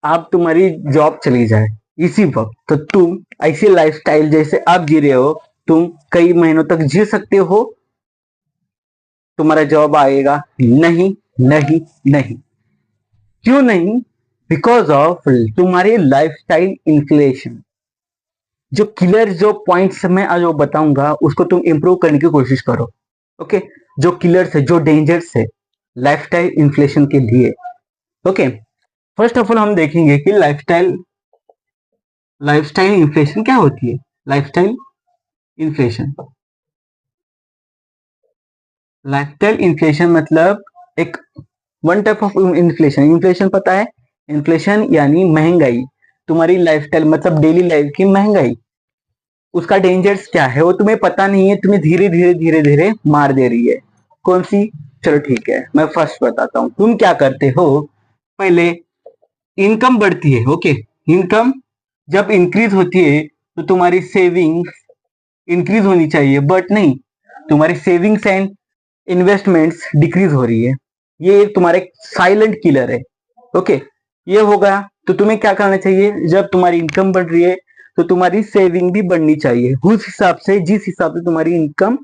आप तुम्हारी जॉब चली जाए इसी वक्त, तो तुम ऐसी लाइफस्टाइल जैसे आप जी रहे हो, तुम कई महीनों तक जी सकते हो? तुम्हारा जॉब आएगा? नहीं, नहीं, नहीं। क्यों नहीं? बिकॉज ऑफ तुम्हारी लाइफस्टाइल इन्फ्लेशन। जो किलर जो पॉइंट्स मैं आज वो बताऊंगा उसको तुम इंप्रूव करने की कोशिश करो। ओके? जो किलर्स है, जो डेंजर्स है लाइफस्टाइल इन्फ्लेशन के लिए। ओके? फर्स्ट ऑफ ऑल हम देखेंगे कि लाइफस्टाइल लाइफस्टाइल इन्फ्लेशन क्या होती है। लाइफस्टाइल इन्फ्लेशन, लाइफस्टाइल इन्फ्लेशन मतलब एक one type of inflation. Inflation पता है? इन्फ्लेशन यानी महंगाई। तुम्हारी लाइफस्टाइल मतलब डेली लाइफ की महंगाई, उसका डेंजर्स क्या है वो तुम्हें पता नहीं है, तुम्हें धीरे धीरे धीरे धीरे मार दे रही है। कौन सी? चलो ठीक है, मैं फर्स्ट बताता हूँ। तुम क्या करते हो? पहले इनकम बढ़ती है। ओके? इनकम जब इंक्रीज होती है तो तुम्हारी सेविंग्स इंक्रीज होनी चाहिए, बट नहीं, तुम्हारी सेविंग्स एंड इन्वेस्टमेंट्स डिक्रीज हो रही है। ये तुम्हारा एक साइलेंट किलर है। ओके? ये हो गया। तो तुम्हें क्या करना चाहिए? जब तुम्हारी इनकम बढ़ रही है तो तुम्हारी सेविंग भी बढ़नी चाहिए उस हिसाब से, जिस हिसाब से तुम्हारी इनकम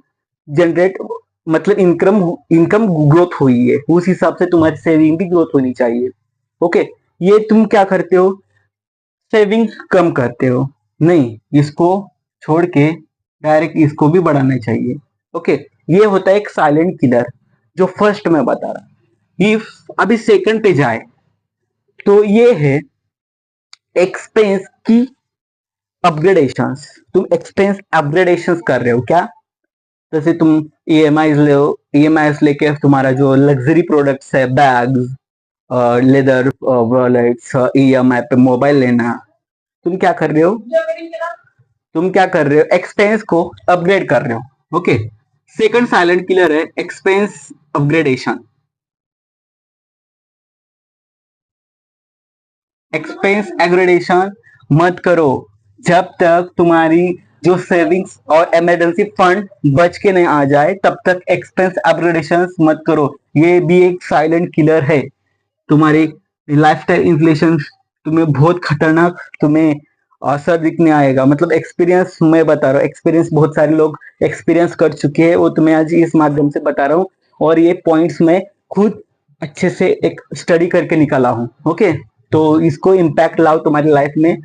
जनरेट मतलब इनकम इनकम ग्रोथ हुई है, उस हिसाब से तुम्हारी सेविंग भी ग्रोथ होनी चाहिए। ओके? ये तुम क्या करते हो? सेविंग कम करते हो। नहीं, इसको छोड़ के डायरेक्ट इसको भी बढ़ाना चाहिए। ओके? ये होता है एक साइलेंट किलर, जो फर्स्ट में बता रहा। इफ अभी सेकंड पे जाए तो ये है एक्सपेंस की अपग्रेडेशंस। तुम एक्सपेंस अपग्रेडेशंस कर रहे हो क्या? जैसे तुम ईएमआई ले हो, ईएमआई लेके तुम्हारा जो लग्जरी प्रोडक्ट्स है, बैग्स, लेदर वॉलेट्स, ईएमआई पे मोबाइल लेना, तुम क्या कर रहे हो? तुम क्या कर रहे हो? एक्सपेंस को अपग्रेड कर रहे हो। ओके? सेकंड साइलेंट किलर है एक्सपेंस अपग्रेडेशन। एक्सपेंस एग्रेडेशन मत करो। जब तक तुम्हारी जो सेविंग्स और इमरजेंसी फंड बच के नहीं आ जाए तब तक एक्सपेंस अपग्रेडेशन मत करो। ये भी एक साइलेंट किलर है। तुम्हारी लाइफस्टाइल इन्फ्लेशन तुम्हें बहुत खतरनाक तुम्हें असर दिखने आएगा। मतलब एक्सपीरियंस मैं बता रहा हूँ, एक्सपीरियंस बहुत सारे लोग एक्सपीरियंस कर चुके हैं, वो तुम्हें आज इस माध्यम से बता रहा हूँ। और ये पॉइंट्स मैं खुद अच्छे से एक स्टडी करके निकाला हूँ। ओके? तो इसको इम्पैक्ट लाओ तुम्हारी लाइफ में।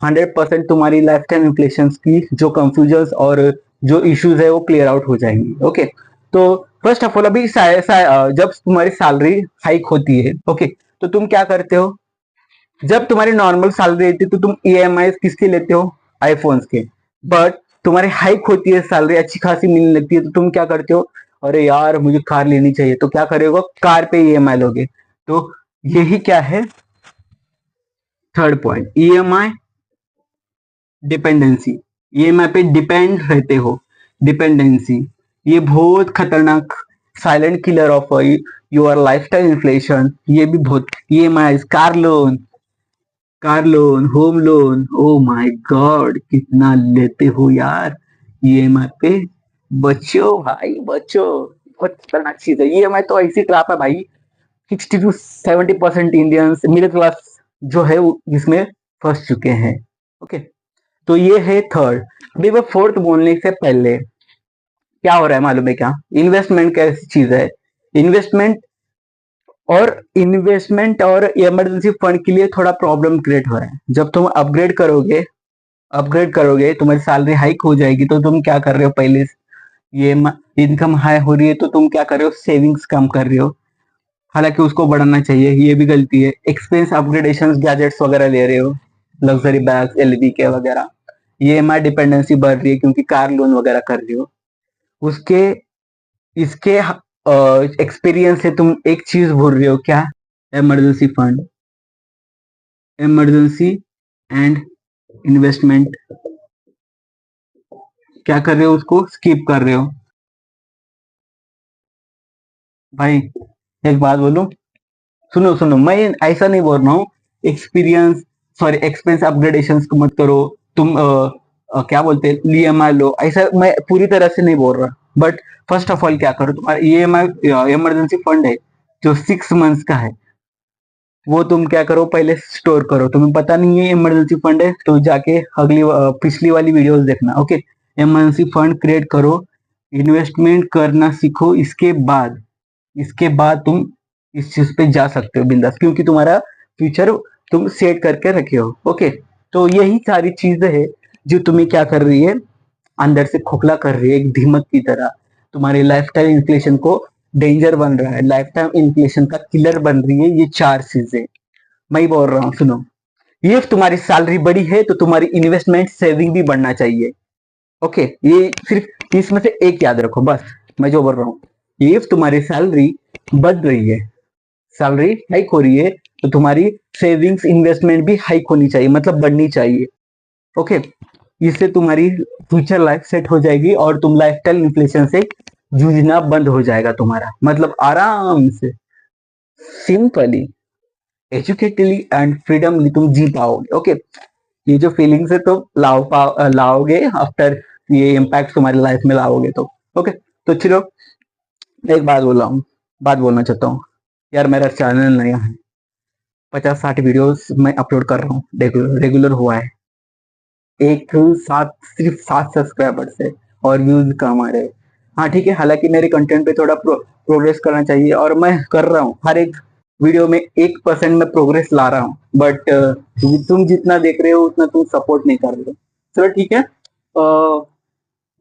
100% तुम्हारी लाइफ टाइम इन्फ्लेशन की जो कंफ्यूजन और जो इश्यूज है वो क्लियर आउट हो जाएंगी। ओके? तो फर्स्ट ऑफ ऑल अभी जब तुम्हारी सैलरी हाइक होती है, ओके, तो तुम क्या करते हो? जब तुम्हारी नॉर्मल सैलरी रहती है तो तुम ईएमआई किसके लेते हो? आईफोन्स के। बट तुम्हारी हाइक होती है, सैलरी अच्छी खासी मिलने लगती है, तो तुम क्या करते हो? अरे यार मुझे कार लेनी चाहिए, तो क्या करेगा? कार पे ईएमआई लोगे। तो यही क्या है? Third point, EMI dependency. EMI पे डिपेंड रहते हो, डिपेंडेंसी। ये बहुत खतरनाक silent killer of your lifestyle inflation. ये भी बहुत, EMI, car loan, home loan, oh my God कितना लेते हो यार ईएमआई पे। बच्चो भाई बच्चो, बहुत खतरनाक चीज है ईएमआई। तो ऐसी ट्रैप है भाई, 60 to 70% इंडियंस मिडिल क्लास जो है इसमें फंस चुके हैं। ओके? तो ये है थर्ड। अभी मैं फोर्थ बोलने से पहले क्या हो रहा है मालूम है क्या? इन्वेस्टमेंट कैसी चीज है? इन्वेस्टमेंट और इमरजेंसी फंड के लिए थोड़ा प्रॉब्लम क्रिएट हो रहा है। जब तुम अपग्रेड करोगे तुम्हारी सैलरी हाइक हो जाएगी, तो तुम क्या कर रहे हो? पहले ये इनकम हाई हो रही है तो तुम क्या कर रहे हो? सेविंग्स कम कर रहे हो। हालांकि उसको बढ़ाना चाहिए, ये भी गलती है। एक्सपेंस अपग्रेडेशन, गैजेट्स वगैरह ले रहे हो, लग्जरी बैग्स, एलईडी के वगैरह। ये एमआई डिपेंडेंसी बढ़ रही है क्योंकि कार लोन वगैरह कर रही हो। उसके इसके एक्सपीरियंस से तुम एक चीज भूल रहे हो क्या? Emergency fund, emergency and investment. क्या कर रहे हो? उसको स्किप कर रहे हो। भाई एक बात बोलूं, सुनो सुनो, मैं ऐसा नहीं बोल रहा हूँ एक्सपीरियंस सॉरी एक्सपेंस अपग्रेडेशन को मत करो। तुम क्या बोलते हैं, ईएमआई लो, ऐसा मैं पूरी तरह से नहीं बोल रहा। बट फर्स्ट ऑफ ऑल क्या करो, तुम्हारा ईएमआई इमरजेंसी फंड है जो 6 मंथ्स का है, वो तुम क्या करो, पहले स्टोर करो। तुम्हें पता नहीं है इमरजेंसी फंड है तो जाके पिछली वाली वीडियोस देखना। ओके, इमरजेंसी फंड क्रिएट करो, इन्वेस्टमेंट करना सीखो, इसके बाद तुम इस चीज पे जा सकते हो बिंदास, क्योंकि तुम्हारा फ्यूचर तुम सेट करके रखे हो। ओके, तो यही सारी चीजें है जो तुम्हें क्या कर रही है, अंदर से खोखला कर रही है, एक दीमक की तरह तुम्हारे लाइफटाइम इन्फ्लेशन को डेंजर बन रहा है, लाइफटाइम इन्फ्लेशन का किलर बन रही है ये चार चीजें। मैं ही बोल रहा हूँ, सुनो। ये तुम्हारी सैलरी बढ़ी है तो तुम्हारी इन्वेस्टमेंट सेविंग भी बढ़ना चाहिए। ओके, ये सिर्फ इसमें से एक याद रखो बस। मैं जो बोल रहा हूँ, ये तुम्हारी सैलरी बढ़ रही है, सैलरी हाइक हो रही है, तो तुम्हारी सेविंग्स इन्वेस्टमेंट भी हाइक होनी चाहिए, मतलब बढ़नी चाहिए। ओके, इससे तुम्हारी फ्यूचर लाइफ सेट हो जाएगी और तुम लाइफस्टाइल इन्फ्लेशन से जूझना बंद हो जाएगा तुम्हारा, मतलब आराम से, सिंपली, एजुकेटली एंड फ्रीडमली तुम जी पाओगे। ओके, ये जो फीलिंग्स है तो लाओगे आफ्टर, ये इम्पैक्ट तुम्हारी लाइफ में लाओगे तो। ओके, तो चलो, एक बात बोल रहा हूँ, बात बोलना चाहता हूँ यार। मेरा चैनल नया है, 50-60 वीडियोस मैं अपलोड कर रहा हूँ, रेगुलर हुआ है, एक साथ सिर्फ 7 सब्सक्राइबर्स है और व्यूज कम आ रहे हैं। हाँ ठीक है, हालांकि मेरे कंटेंट पे थोड़ा प्रोग्रेस करना चाहिए और मैं कर रहा हूँ, हर एक वीडियो में 1% में प्रोग्रेस ला रहा हूँ, बट तुम जितना देख रहे हो उतना तुम सपोर्ट नहीं कर रहे हो। चलो ठीक है,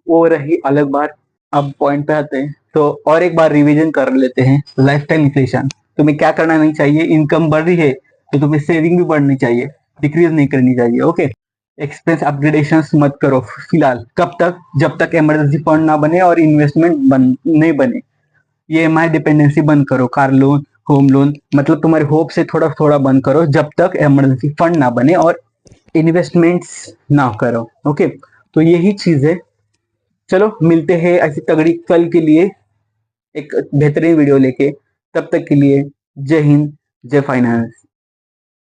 वो रही अलग बात। अब पॉइंट पे आते हैं, तो और एक बार रिवीजन कर लेते हैं। लाइफस्टाइल इन्फ्लेशन, तुम्हें क्या करना नहीं चाहिए, इनकम बढ़ रही है तो तुम्हें सेविंग भी बढ़नी चाहिए, डिक्रीज नहीं करनी चाहिए। ओके, एक्सपेंस अपग्रेडेशन मत करो फिलहाल, कब तक, जब तक इमरजेंसी फंड ना बने और इन्वेस्टमेंट नहीं बने। ये EMI डिपेंडेंसी बंद करो, कार लोन, होम लोन, मतलब तुम्हारे होप से थोड़ा थोड़ा बंद करो जब तक इमरजेंसी फंड ना बने और इन्वेस्टमेंट्स ना करो। ओके, तो यही चीज है। चलो मिलते हैं ऐसी तगड़ी कल के लिए एक बेहतरीन वीडियो लेके, तब तक के लिए जय हिंद, जय फाइनेंस।